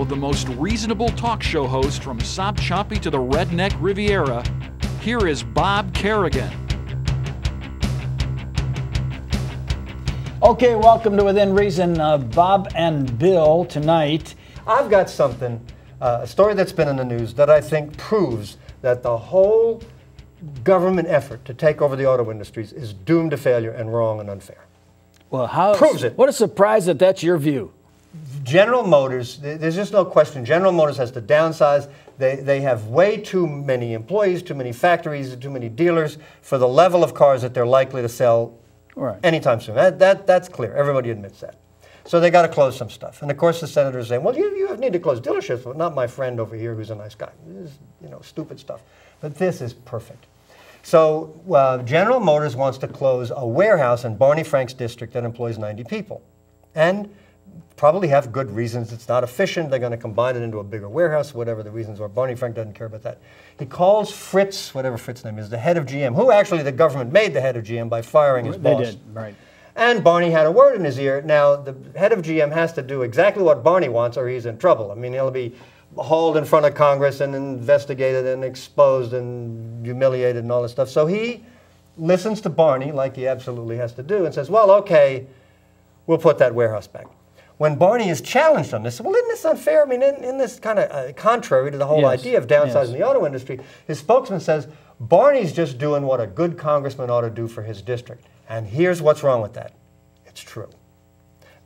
now, the most reasonable talk show host from Sop Choppy to the Redneck Riviera, here is Bob Kerrigan. Okay, welcome to Within Reason. Bob and Bill tonight. I've got something, a story that's been in the news that I think proves that the whole government effort to take over the auto industries is doomed to failure and wrong and unfair. Well, how proves it? What a surprise that that's your view. General Motors, there's just no question. General Motors has to downsize. They have way too many employees, too many factories, too many dealers for the level of cars that they're likely to sell anytime soon. That's clear. Everybody admits that. So they got to close some stuff. And of course the senators say, well, you need to close dealerships, but not my friend over here who's a nice guy. This is, stupid stuff. But this is perfect. So General Motors wants to close a warehouse in Barney Frank's district that employs 90 people. And probably have good reasons. It's not efficient. They're going to combine it into a bigger warehouse, whatever the reasons are. Barney Frank doesn't care about that. He calls Fritz, whatever Fritz's name is, the head of GM, who actually the government made the head of GM by firing his boss. They did, right. And Barney had a word in his ear. Now, the head of GM has to do exactly what Barney wants or he's in trouble. I mean, he'll be hauled in front of Congress and investigated and exposed and humiliated and all this stuff. So he listens to Barney, like he absolutely has to do, and says, well, okay, we'll put that warehouse back. When Barney is challenged on this, well, isn't this unfair? I mean, isn't this kind of contrary to the whole idea of downsizing the auto industry? His spokesman says, Barney's just doing what a good congressman ought to do for his district. And here's what's wrong with that. It's true.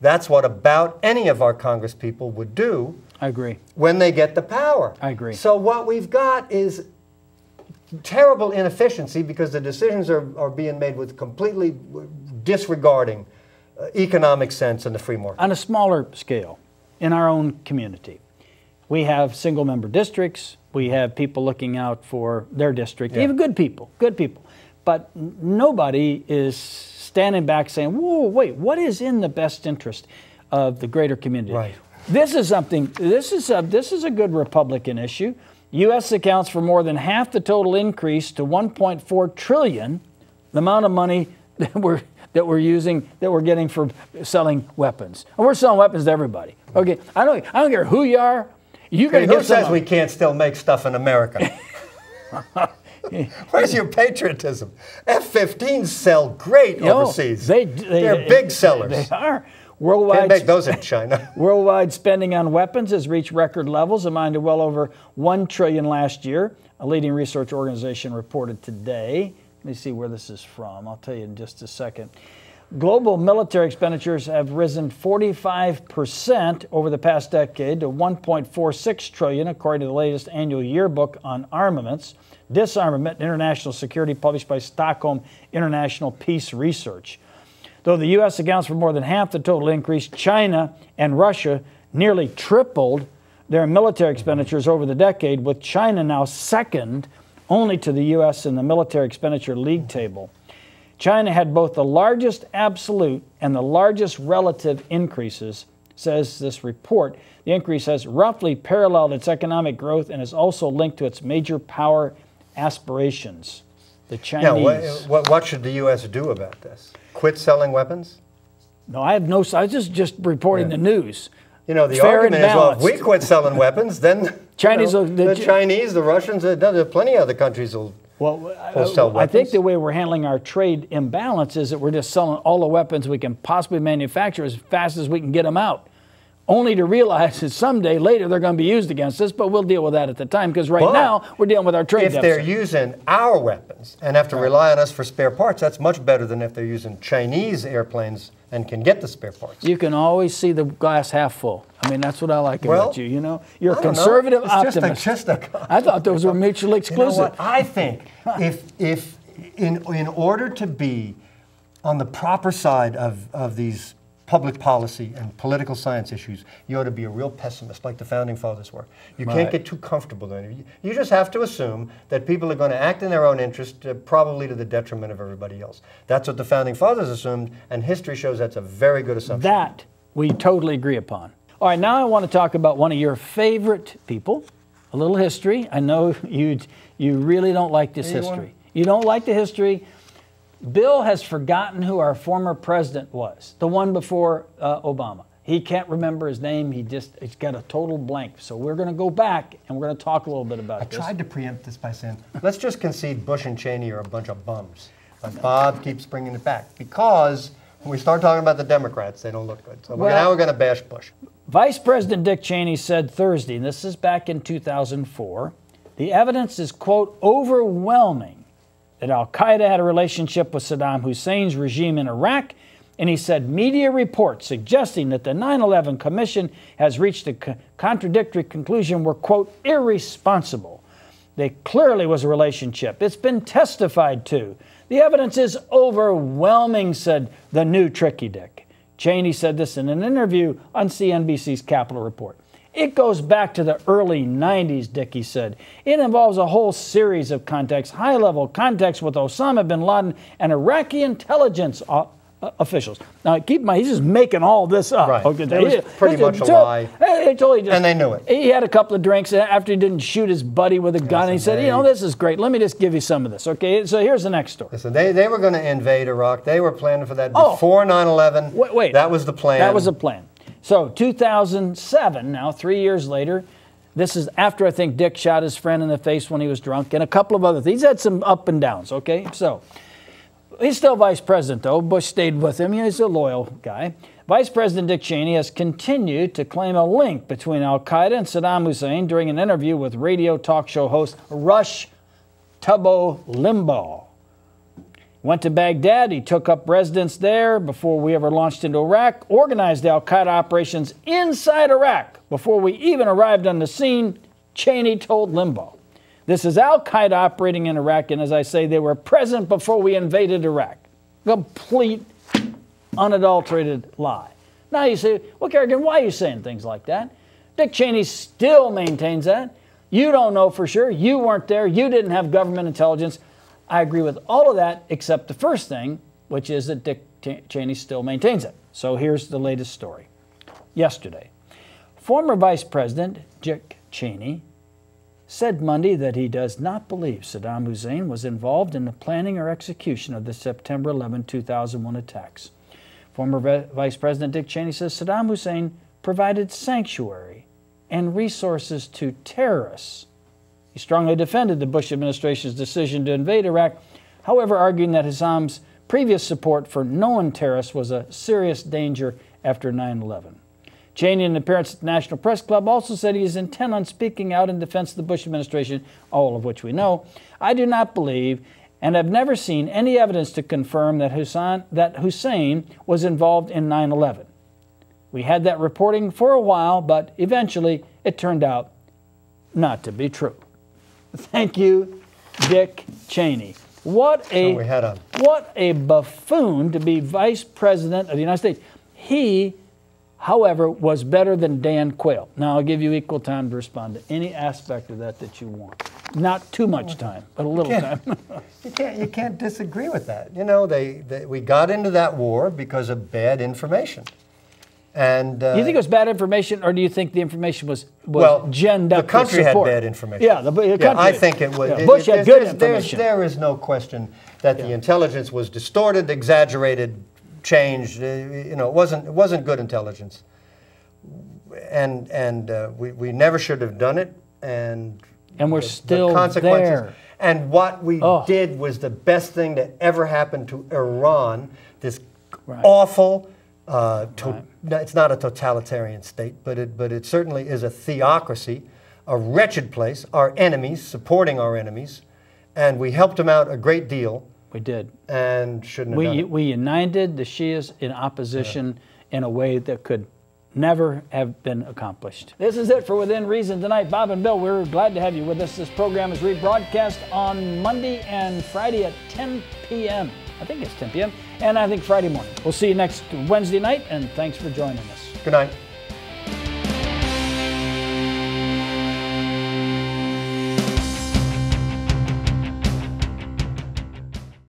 That's what about any of our congresspeople would do. I agree. When they get the power. I agree. So what we've got is terrible inefficiency because the decisions are being made with completely disregarding economic sense in the free market. On a smaller scale, in our own community, we have single-member districts. We have people looking out for their district. Even good people. But nobody is standing back saying, whoa, wait, what is in the best interest of the greater community? Right. This is something, this is a good Republican issue. U.S. accounts for more than half the total increase to $1.4 trillion, the amount of money that we're getting for selling weapons. And we're selling weapons to everybody. Okay, I don't care who you are. You got to get who says we can't still make stuff in America? Where's your patriotism? F-15s sell great overseas. They're big sellers. They are. Worldwide, can't make those in China. Worldwide spending on weapons has reached record levels, amounting to well over $1 trillion last year. A leading research organization reported today. Let me see where this is from. I'll tell you in just a second. Global military expenditures have risen 45% over the past decade to $1.46 trillion, according to the latest annual yearbook on armaments, disarmament, and international security published by Stockholm International Peace Research. Though the U.S. accounts for more than half the total increase, China and Russia nearly tripled their military expenditures over the decade, with China now second only to the U.S. in the military expenditure league table. China had both the largest absolute and the largest relative increases, says this report. The increase has roughly paralleled its economic growth and is also linked to its major power aspirations, the Chinese. Now, what should the U.S. do about this? Quit selling weapons? No, I have no. I was just reporting the news. The argument is, well, if we quit selling weapons, then the Chinese, the Russians, there's plenty of other countries will sell weapons. I think the way we're handling our trade imbalance is that we're just selling all the weapons we can possibly manufacture as fast as we can get them out, only to realize that someday later they're going to be used against us, but we'll deal with that at the time, because now we're dealing with our trade deficit. If they're using our weapons and have to rely on us for spare parts, that's much better than if they're using Chinese airplanes and can get the spare parts. You can always see the glass half full. I mean, that's what I like about you. You're a conservative optimist. I thought those were mutually exclusive. You know what? I think if in order to be on the proper side of these public policy and political science issues, you ought to be a real pessimist, like the Founding Fathers were. You can't get too comfortable then. You just have to assume that people are going to act in their own interest, probably to the detriment of everybody else. That's what the Founding Fathers assumed, and history shows that's a very good assumption. That we totally agree upon. All right, now I want to talk about one of your favorite people, a little history. I know you really don't like this history. You don't like the history. Bill has forgotten who our former president was, the one before Obama. He can't remember his name. He's got a total blank. So we're going to go back and we're going to talk a little bit about this. I tried to preempt this by saying, let's just concede Bush and Cheney are a bunch of bums. But Bob keeps bringing it back because when we start talking about the Democrats, they don't look good. So now we're going to bash Bush. Vice President Dick Cheney said Thursday, and this is back in 2004, the evidence is, quote, overwhelming that al-Qaeda had a relationship with Saddam Hussein's regime in Iraq. And he said media reports suggesting that the 9/11 Commission has reached a contradictory conclusion were, quote, irresponsible. There clearly was a relationship. It's been testified to. The evidence is overwhelming, said the new Tricky Dick. Cheney said this in an interview on CNBC's Capitol Report. It goes back to the early 90s, Dickey said. It involves a whole series of contacts, high-level contacts with Osama bin Laden and Iraqi intelligence officials. Now, keep in mind, he's just making all this up. Right. Okay. It was pretty much a lie. And they knew it. He had a couple of drinks after he didn't shoot his buddy with a gun. And he said, this is great. Let me just give you some of this. Okay, so here's the next story. Listen, they were going to invade Iraq. They were planning for that before 9/11. Wait. That was the plan. That was the plan. So 2007, now 3 years later, this is after I think Dick shot his friend in the face when he was drunk and a couple of other things. He's had some up and downs, okay? So he's still vice president, though. Bush stayed with him. He's a loyal guy. Vice President Dick Cheney has continued to claim a link between al-Qaeda and Saddam Hussein during an interview with radio talk show host Rush Tubbo Limbaugh. Went to Baghdad. He took up residence there before we ever launched into Iraq, organized al-Qaeda operations inside Iraq before we even arrived on the scene, Cheney told Limbaugh. This is al-Qaeda operating in Iraq, and as I say, they were present before we invaded Iraq. Complete, unadulterated lie. Now you say, well, Kerrigan, why are you saying things like that? Dick Cheney still maintains that. You don't know for sure. You weren't there. You didn't have government intelligence. I agree with all of that except the first thing, which is that Dick Cheney still maintains it. So here's the latest story. Yesterday, former Vice President Dick Cheney said Monday that he does not believe Saddam Hussein was involved in the planning or execution of the September 11, 2001 attacks. Former Vice President Dick Cheney says Saddam Hussein provided sanctuary and resources to terrorists. He strongly defended the Bush administration's decision to invade Iraq, however, arguing that Hussein's previous support for known terrorists was a serious danger after 9/11. Cheney, in an appearance at the National Press Club, also said he is intent on speaking out in defense of the Bush administration, all of which we know. I do not believe and have never seen any evidence to confirm that Hussein was involved in 9/11. We had that reporting for a while, but eventually it turned out not to be true. Thank you, Dick Cheney. What a buffoon to be Vice President of the United States. He, however, was better than Dan Quayle. Now, I'll give you equal time to respond to any aspect of that you want. Not too much time, but a little time. You can't disagree with that. You know, we got into that war because of bad information. And you think it was bad information, or do you think the information was ginned up? The country had bad information. Yeah, the country. I think it was. Yeah, Bush had good information. There is no question that the intelligence was distorted, exaggerated, changed. You know, it wasn't good intelligence, and we never should have done it. And we're still the consequences. there. And what we did was the best thing that ever happened to Iran. This awful. It's not a totalitarian state, but it certainly is a theocracy, a wretched place, our enemies, supporting our enemies, and we helped them out a great deal. We did. And shouldn't have done it. We united the Shias in opposition in a way that could never have been accomplished. This is it for Within Reason tonight. Bob and Bill, we're glad to have you with us. This program is rebroadcast on Monday and Friday at 10 p.m. I think it's 10 p.m. and I think Friday morning. We'll see you next Wednesday night, and thanks for joining us. Good night.